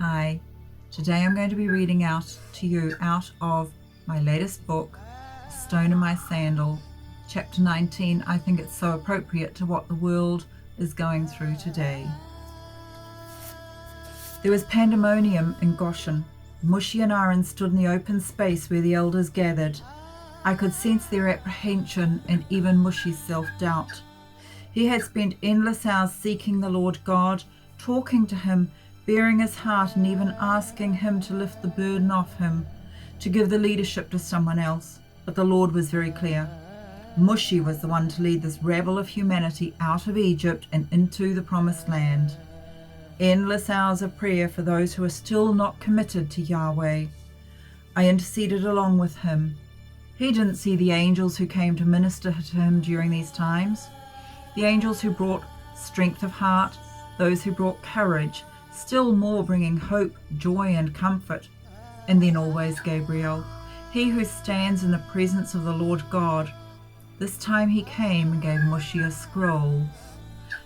Hi, today I'm going to be reading out to you out of my latest book, A Stone in My Sandal, chapter 19. I think it's so appropriate to what the world is going through today. There was pandemonium in Goshen. Mushy and Aaron stood in the open space where the elders gathered. I could sense their apprehension and even Mushy's self-doubt. He had spent endless hours seeking the Lord God, talking to him, bearing his heart, and even asking him to lift the burden off him, to give the leadership to someone else. But the Lord was very clear. Mushy was the one to lead this rabble of humanity out of Egypt and into the promised land. Endless hours of prayer for those who are still not committed to Yahweh. I interceded along with him. He didn't see the angels who came to minister to him during these times. The angels who brought strength of heart, those who brought courage, still more bringing hope, joy, and comfort. And then always Gabriel, he who stands in the presence of the Lord God. This time he came and gave Mushy a scroll.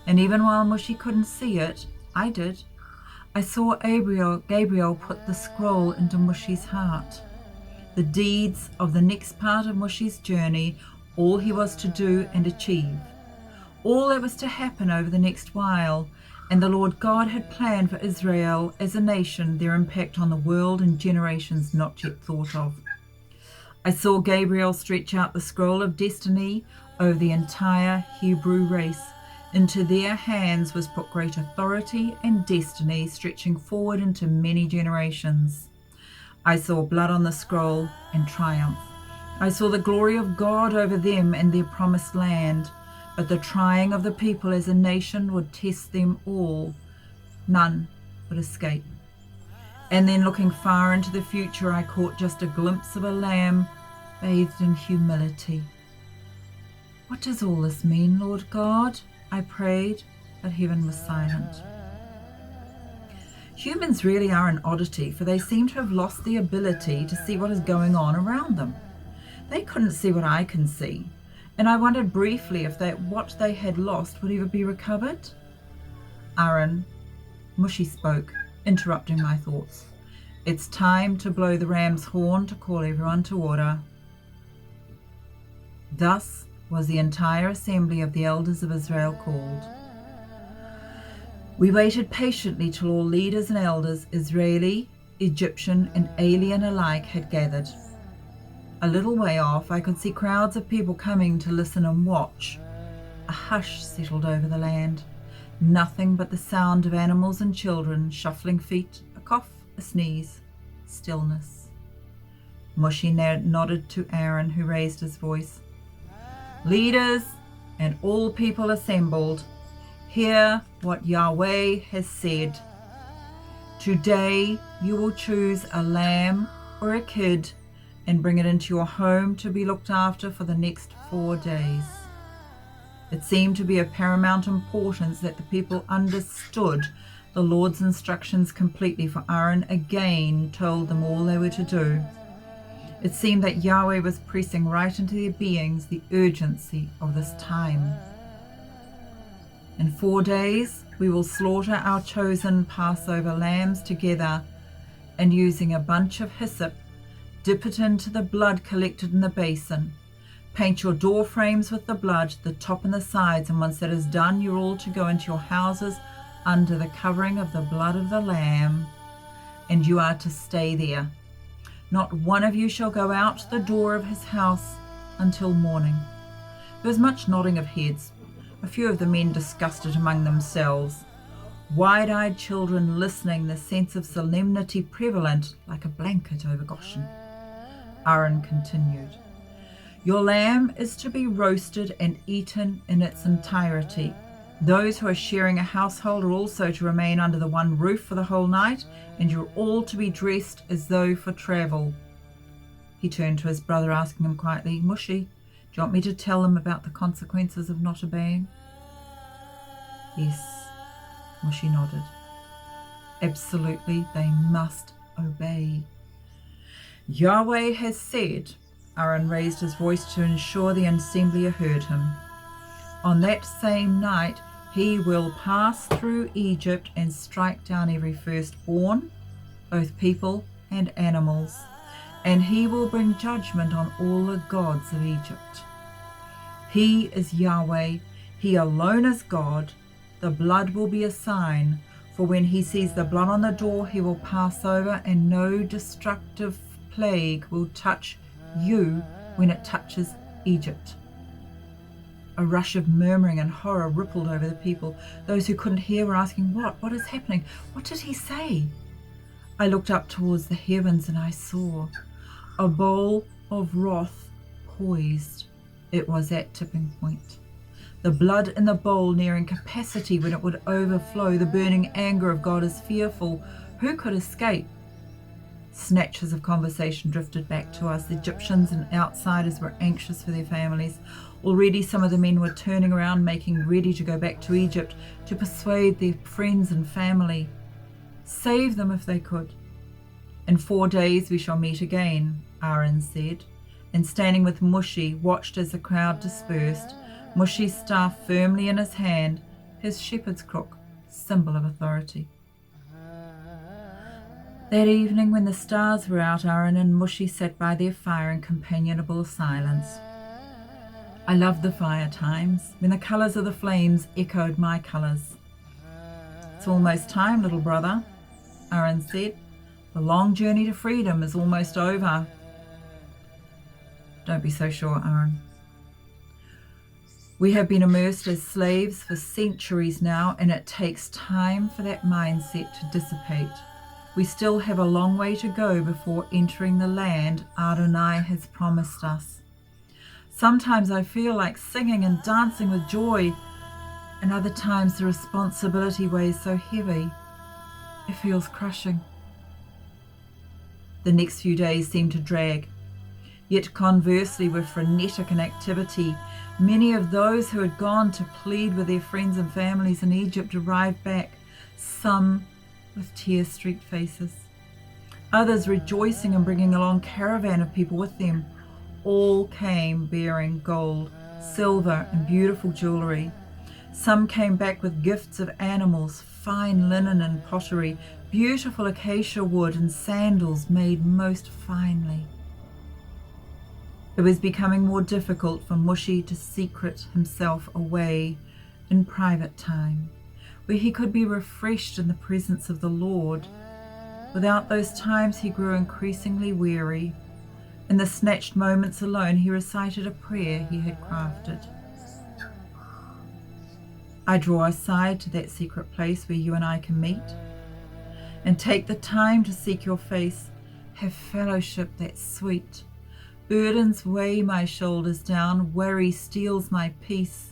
And even while Mushy couldn't see it, I did. I saw Gabriel put the scroll into Mushy's heart. The deeds of the next part of Mushy's journey, all he was to do and achieve. All that was to happen over the next while, and the Lord God had planned for Israel as a nation, their impact on the world and generations not yet thought of. I saw Gabriel stretch out the scroll of destiny over the entire Hebrew race. Into their hands was put great authority and destiny stretching forward into many generations. I saw blood on the scroll and triumph. I saw the glory of God over them and their promised land. But the trying of the people as a nation would test them all. None would escape. And then looking far into the future, I caught just a glimpse of a lamb bathed in humility. What does all this mean, Lord God? I prayed, but heaven was silent. Humans really are an oddity, for they seem to have lost the ability to see what is going on around them. They couldn't see what I can see. And I wondered briefly if what they had lost would ever be recovered. Aaron, Mushy spoke, interrupting my thoughts. It's time to blow the ram's horn to call everyone to order. Thus was the entire assembly of the elders of Israel called. We waited patiently till all leaders and elders, Israeli, Egyptian, and alien alike, had gathered. A little way off, I could see crowds of people coming to listen and watch. A hush settled over the land. Nothing but the sound of animals and children, shuffling feet, a cough, a sneeze. Stillness. Mushy nodded to Aaron, who raised his voice. Leaders and all people assembled, hear what Yahweh has said. Today you will choose a lamb or a kid and bring it into your home to be looked after for the next 4 days. It seemed to be of paramount importance that the people understood the Lord's instructions completely, for Aaron again told them all they were to do. It seemed that Yahweh was pressing right into their beings the urgency of this time. In 4 days, we will slaughter our chosen Passover lambs together, and using a bunch of hyssop, dip it into the blood collected in the basin. Paint your door frames with the blood, the top and the sides, and once that is done, you're all to go into your houses under the covering of the blood of the Lamb, and you are to stay there. Not one of you shall go out the door of his house until morning. There was much nodding of heads. A few of the men discussed it among themselves. Wide-eyed children listening, the sense of solemnity prevalent like a blanket over Goshen. Aaron continued, your lamb is to be roasted and eaten in its entirety. Those who are sharing a household are also to remain under the one roof for the whole night, and you're all to be dressed as though for travel. He turned to his brother, asking him quietly, Mushy, do you want me to tell them about the consequences of not obeying? Yes, Mushy nodded. Absolutely, they must obey. Yahweh has said, Aaron raised his voice to ensure the assembly heard him. On that same night, he will pass through Egypt and strike down every firstborn, both people and animals, and he will bring judgment on all the gods of Egypt. He is Yahweh, he alone is God. The blood will be a sign, for when he sees the blood on the door, he will pass over, and no destructive plague will touch you when it touches Egypt. A rush of murmuring and horror rippled over the people. Those who couldn't hear were asking, What is happening? What did he say? I looked up towards the heavens, and I saw a bowl of wrath poised. It was at tipping point. The blood in the bowl nearing capacity when it would overflow. The burning anger of God is fearful. Who could escape? Snatches of conversation drifted back to us. The Egyptians and outsiders were anxious for their families. Already some of the men were turning around, making ready to go back to Egypt to persuade their friends and family. Save them if they could. In 4 days we shall meet again, Aaron said, and standing with Mushi, watched as the crowd dispersed, Mushi's staff firmly in his hand, his shepherd's crook, symbol of authority. That evening when the stars were out, Aaron and Mushi sat by their fire in companionable silence. I loved the fire times, when the colours of the flames echoed my colours. It's almost time, little brother, Aaron said. The long journey to freedom is almost over. Don't be so sure, Aaron. We have been immersed as slaves for centuries now, and it takes time for that mindset to dissipate. We still have a long way to go before entering the land Adonai has promised us. Sometimes I feel like singing and dancing with joy, and other times the responsibility weighs so heavy, it feels crushing. The next few days seem to drag, yet conversely were frenetic in activity. Many of those who had gone to plead with their friends and families in Egypt arrived back, some with tear-streaked faces, others rejoicing and bringing a long caravan of people with them. All came bearing gold, silver, and beautiful jewelry. Some came back with gifts of animals, fine linen and pottery, beautiful acacia wood, and sandals made most finely. It was becoming more difficult for Mushi to secret himself away in private time, where he could be refreshed in the presence of the Lord. Without those times he grew increasingly weary. In the snatched moments alone he recited a prayer he had crafted. I draw aside to that secret place where you and I can meet, and take the time to seek your face, have fellowship that's sweet. Burdens weigh my shoulders down, worry steals my peace,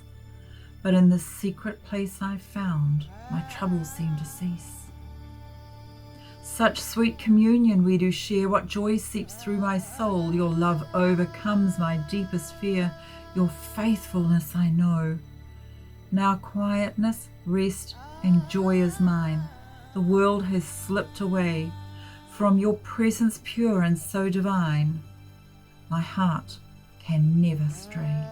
but in this secret place I found, my troubles seem to cease. Such sweet communion we do share, what joy seeps through my soul. Your love overcomes my deepest fear, your faithfulness I know. Now quietness, rest, and joy is mine. The world has slipped away from your presence pure and so divine. My heart can never stray.